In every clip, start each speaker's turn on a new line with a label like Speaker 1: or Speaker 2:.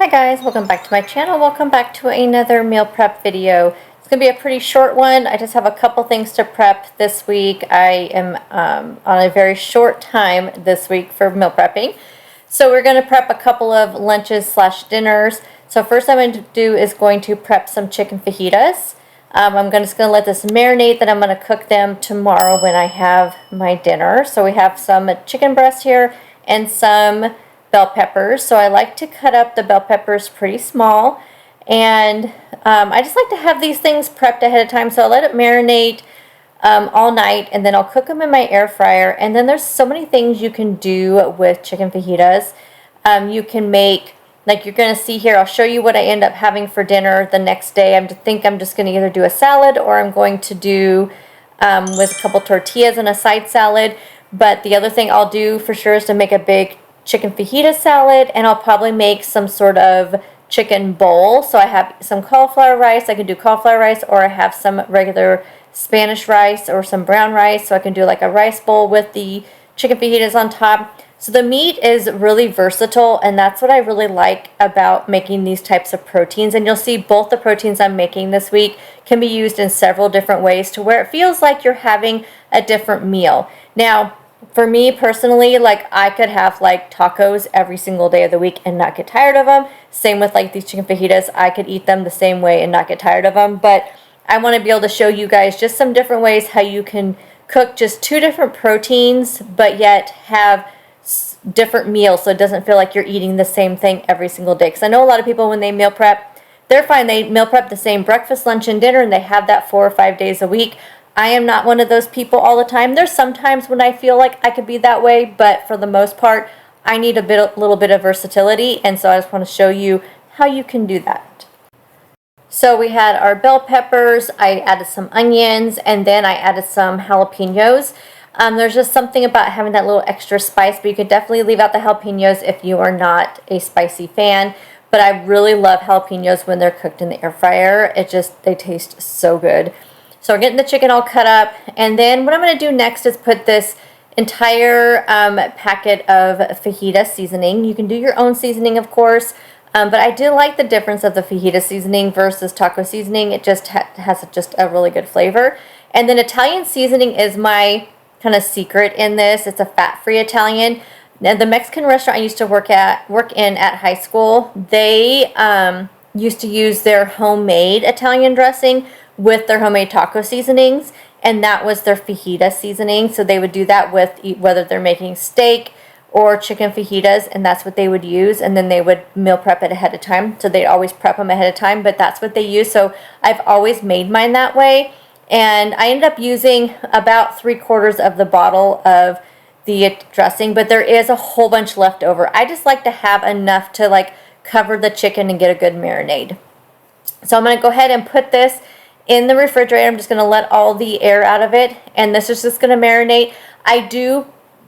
Speaker 1: Hi guys, welcome back to my channel. Welcome back to another meal prep video. It's going to be a pretty short one. I just have a couple things to prep this week. I am on a very short time this week for meal prepping. So we're going to prep a couple of lunches slash dinners. So first I'm going to do is going to prep some chicken fajitas. I'm just going to let this marinate, then I'm going to cook them tomorrow when I have my dinner. So we have some chicken breast here and some bell peppers. So I like to cut up the bell peppers pretty small, and I just like to have these things prepped ahead of time. So I'll let it marinate all night, and then I'll cook them in my air fryer. And then there's so many things you can do with chicken fajitas. You can make, like you're going to see here, I'll show you what I end up having for dinner the next day. I'm just going to either do a salad, or I'm going to do with a couple tortillas and a side salad. But the other thing I'll do for sure is to make a big chicken fajita salad, and I'll probably make some sort of chicken bowl. So I have some cauliflower rice. I can do cauliflower rice, or I have some regular Spanish rice or some brown rice. So I can do like a rice bowl with the chicken fajitas on top. So the meat is really versatile, and that's what I really like about making these types of proteins. And you'll see both the proteins I'm making this week can be used in several different ways to where it feels like you're having a different meal. Now, for me personally, like I could have like tacos every single day of the week and not get tired of them. Same with like these chicken fajitas. I could eat them the same way and not get tired of them. But I want to be able to show you guys just some different ways how you can cook just two different proteins, but yet have different meals, so it doesn't feel like you're eating the same thing every single day. Because I know a lot of people, when they meal prep, they're fine. They meal prep the same breakfast, lunch, and dinner, and they have that 4 or 5 days a week. I am not one of those people all the time. There's some times when I feel like I could be that way, but for the most part, I need a little bit of versatility, and so I just want to show you how you can do that. So we had our bell peppers, I added some onions, and then I added some jalapenos. There's just something about having that little extra spice, but you could definitely leave out the jalapenos if you are not a spicy fan. But I really love jalapenos when they're cooked in the air fryer. They taste so good. So we're getting the chicken all cut up, and then what I'm going to do next is put this entire packet of fajita seasoning. You can do your own seasoning, of course, but I do like the difference of the fajita seasoning versus taco seasoning. It just has just a really good flavor. And then Italian seasoning is my kind of secret in this. It's a fat-free Italian. Now, the Mexican restaurant I used to work in at high school, they used to use their homemade Italian dressing with their homemade taco seasonings, and that was their fajita seasoning. So they would do that with whether they're making steak or chicken fajitas, and that's what they would use, and then they would meal prep it ahead of time. So they'd always prep them ahead of time, but that's what they use. So I've always made mine that way, and I ended up using about 3/4 of the bottle of the dressing, but there is a whole bunch left over. I just like to have enough to like cover the chicken and get a good marinade. So I'm going to go ahead and put this in the refrigerator. I'm just going to let all the air out of it, and this is just going to marinate. I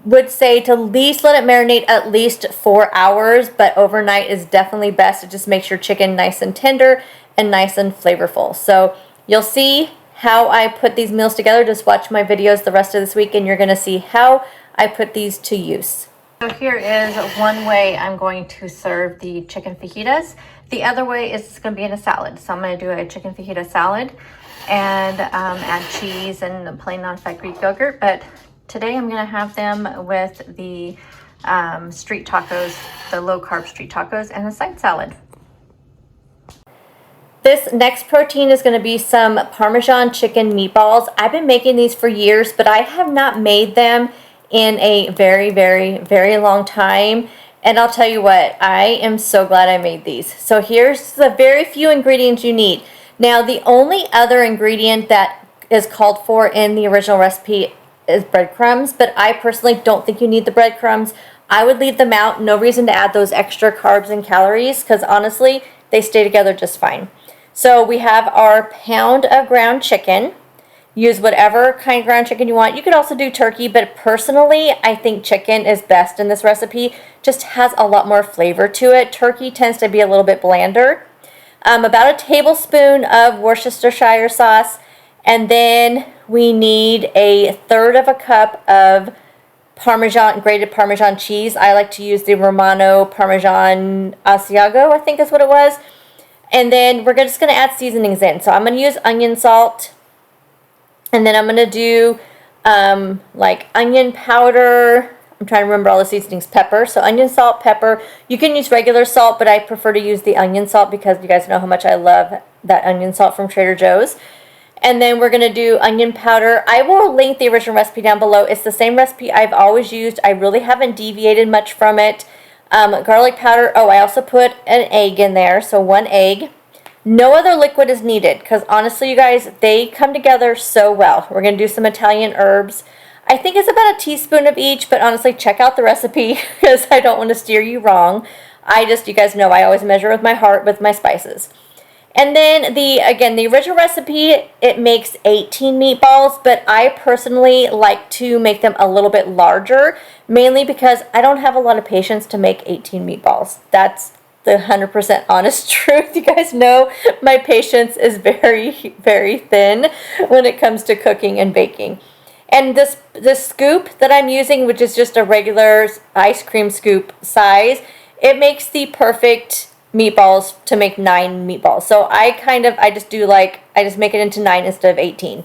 Speaker 1: would say to at least let it marinate at least 4 hours, but overnight is definitely best. It just makes your chicken nice and tender and nice and flavorful. So you'll see how I put these meals together. Just watch my videos the rest of this week, and you're going to see how I put these to use. So here is one way I'm going to serve the chicken fajitas. The other way is it's going to be in a salad. So I'm going to do a chicken fajita salad and add cheese and plain non-fat Greek yogurt. But today I'm going to have them with the street tacos, the low-carb street tacos, and a side salad. This next protein is going to be some Parmesan chicken meatballs. I've been making these for years, but I have not made them in a very, very, very long time. And I'll tell you what, I am so glad I made these. So here's the very few ingredients you need. Now, the only other ingredient that is called for in the original recipe is breadcrumbs, but I personally don't think you need the breadcrumbs. I would leave them out. No reason to add those extra carbs and calories, because honestly, they stay together just fine. So we have our pound of ground chicken. Use whatever kind of ground chicken you want. You could also do turkey, but personally, I think chicken is best in this recipe. Just has a lot more flavor to it. Turkey tends to be a little bit blander. About a tablespoon of Worcestershire sauce, and then we need 1/3 of a cup of grated Parmesan cheese. I like to use the Romano Parmesan Asiago, I think is what it was. And then we're just going to add seasonings in. So I'm going to use onion salt. And then I'm going to do like onion powder. I'm trying to remember all the seasonings. Pepper. So onion salt, pepper. You can use regular salt, but I prefer to use the onion salt because you guys know how much I love that onion salt from Trader Joe's. And then we're going to do onion powder. I will link the original recipe down below. It's the same recipe I've always used. I really haven't deviated much from it. Garlic powder. Oh, I also put an egg in there, so 1 egg. No other liquid is needed because honestly, you guys, they come together so well. We're going to do some Italian herbs. I think it's about a teaspoon of each, but honestly, check out the recipe because I don't want to steer you wrong. You guys know I always measure with my heart with my spices. And then the original recipe, it makes 18 meatballs, but I personally like to make them a little bit larger, mainly because I don't have a lot of patience to make 18 meatballs. That's the 100% honest truth. You guys know my patience is very, very thin when it comes to cooking and baking. And this scoop that I'm using, which is just a regular ice cream scoop size, it makes the perfect meatballs to make 9 meatballs. So I just make it into 9 instead of 18.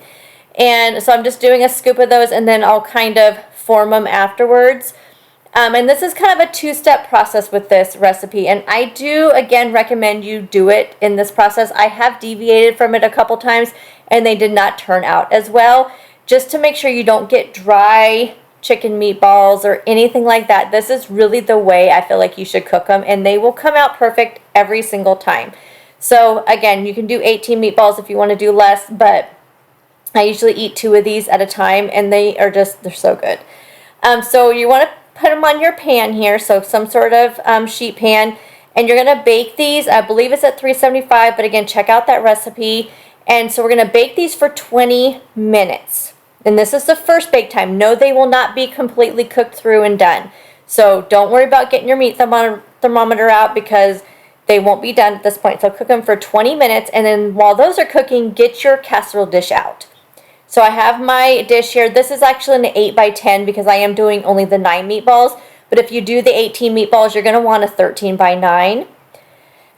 Speaker 1: And so I'm just doing a scoop of those and then I'll kind of form them afterwards. And this is kind of a 2-step process with this recipe. And I do, again, recommend you do it in this process. I have deviated from it a couple times and they did not turn out as well. Just to make sure you don't get dry chicken meatballs or anything like that. This is really the way I feel like you should cook them, and they will come out perfect every single time. So again, you can do 18 meatballs if you want to do less, but I usually eat 2 of these at a time, and they're so good. So you want to put them on your pan here, so some sort of sheet pan, and you're going to bake these. I believe it's at 375, but again, check out that recipe. And so we're going to bake these for 20 minutes. And this is the first bake time. No, they will not be completely cooked through and done. So don't worry about getting your meat thermometer out because they won't be done at this point. So cook them for 20 minutes. And then while those are cooking, get your casserole dish out. So I have my dish here. This is actually an 8 by 10 because I am doing only the 9 meatballs. But if you do the 18 meatballs, you're going to want a 13 by 9.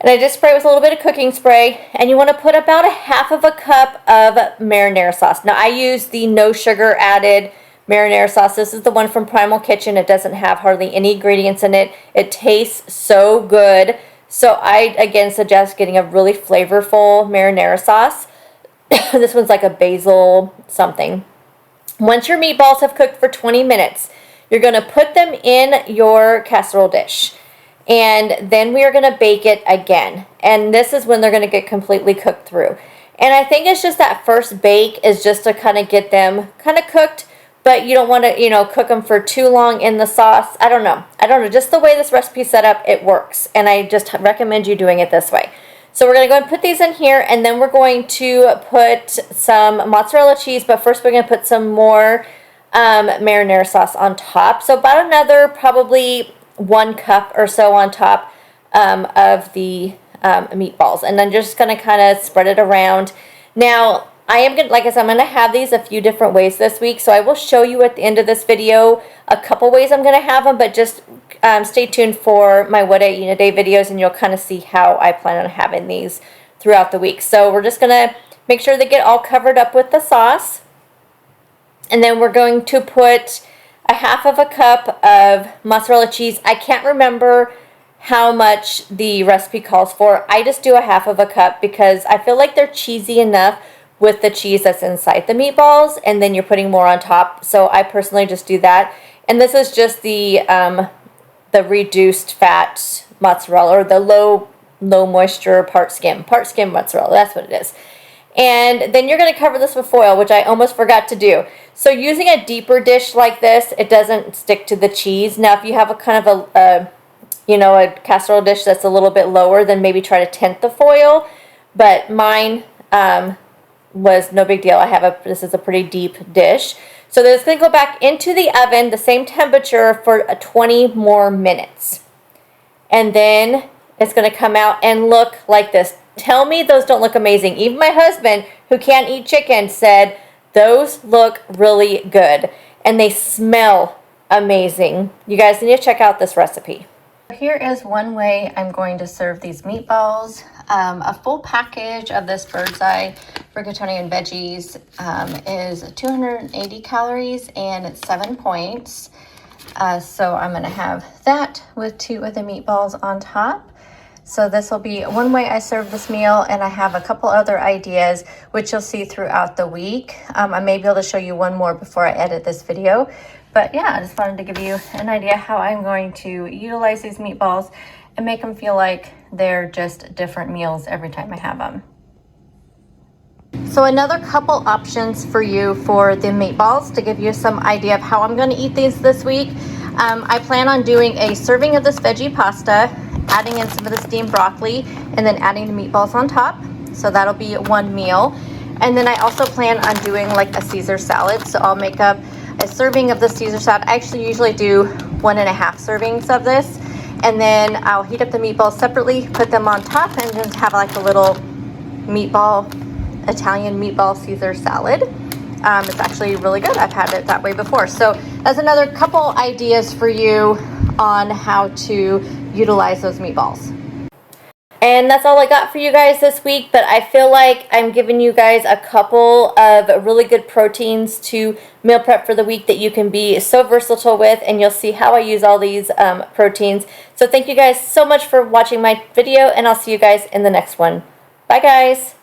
Speaker 1: And I just spray with a little bit of cooking spray. And you want to put about a half of a cup of marinara sauce. Now I use the no sugar added marinara sauce. This is the one from Primal Kitchen. It doesn't have hardly any ingredients in it. It tastes so good. So I, again, suggest getting a really flavorful marinara sauce. This one's like a basil something. Once your meatballs have cooked for 20 minutes, you're going to put them in your casserole dish. And then we are going to bake it again. And this is when they're going to get completely cooked through. And I think it's just that first bake is just to kind of get them kind of cooked. But you don't want to, cook them for too long in the sauce. I don't know. Just the way this recipe is set up, it works. And I just recommend you doing it this way. So we're going to go and put these in here. And then we're going to put some mozzarella cheese. But first we're going to put some more marinara sauce on top. So about another probably 1 cup or so on top of the meatballs, and I'm just going to kind of spread it around. Now I am going to, like I said, I'm going to have these a few different ways this week, so I will show you at the end of this video a couple ways I'm going to have them, but just stay tuned for my What I Eat in a Day videos and you'll kind of see how I plan on having these throughout the week. So we're just going to make sure they get all covered up with the sauce, and then we're going to put a half of a cup of mozzarella cheese. I can't remember how much the recipe calls for. I just do a half of a cup because I feel like they're cheesy enough with the cheese that's inside the meatballs, and then you're putting more on top. So I personally just do that. And this is just the reduced fat mozzarella, or the low moisture part skim mozzarella. That's what it is. And then you're going to cover this with foil, which I almost forgot to do. So using a deeper dish like this, it doesn't stick to the cheese. Now, if you have a kind of a casserole dish that's a little bit lower, then maybe try to tint the foil. But mine was no big deal. This is a pretty deep dish. So this is going to go back into the oven, the same temperature, for 20 more minutes. And then it's going to come out and look like this. Tell me those don't look amazing. Even my husband, who can't eat chicken, said those look really good. And they smell amazing. You guys need to check out this recipe. Here is one way I'm going to serve these meatballs. A full package of this bird's eye rigatoni and veggies is 280 calories and it's 7 points. So I'm going to have that with 2 of the meatballs on top. So this will be one way I serve this meal, and I have a couple other ideas which you'll see throughout the week. I may be able to show you one more before I edit this video. But yeah, I just wanted to give you an idea how I'm going to utilize these meatballs and make them feel like they're just different meals every time I have them. So another couple options for you for the meatballs to give you some idea of how I'm going to eat these this week. I plan on doing a serving of this veggie pasta, adding in some of the steamed broccoli, and then adding the meatballs on top. So that'll be one meal. And then I also plan on doing like a Caesar salad. So I'll make up a serving of the Caesar salad. I actually usually do 1.5 servings of this. And then I'll heat up the meatballs separately, put them on top, and just have like a little Italian meatball Caesar salad. It's actually really good. I've had it that way before. So that's another couple ideas for you on how to utilize those meatballs. And that's all I got for you guys this week, but I feel like I'm giving you guys a couple of really good proteins to meal prep for the week that you can be so versatile with, and you'll see how I use all these proteins. So thank you guys so much for watching my video, and I'll see you guys in the next one. Bye guys!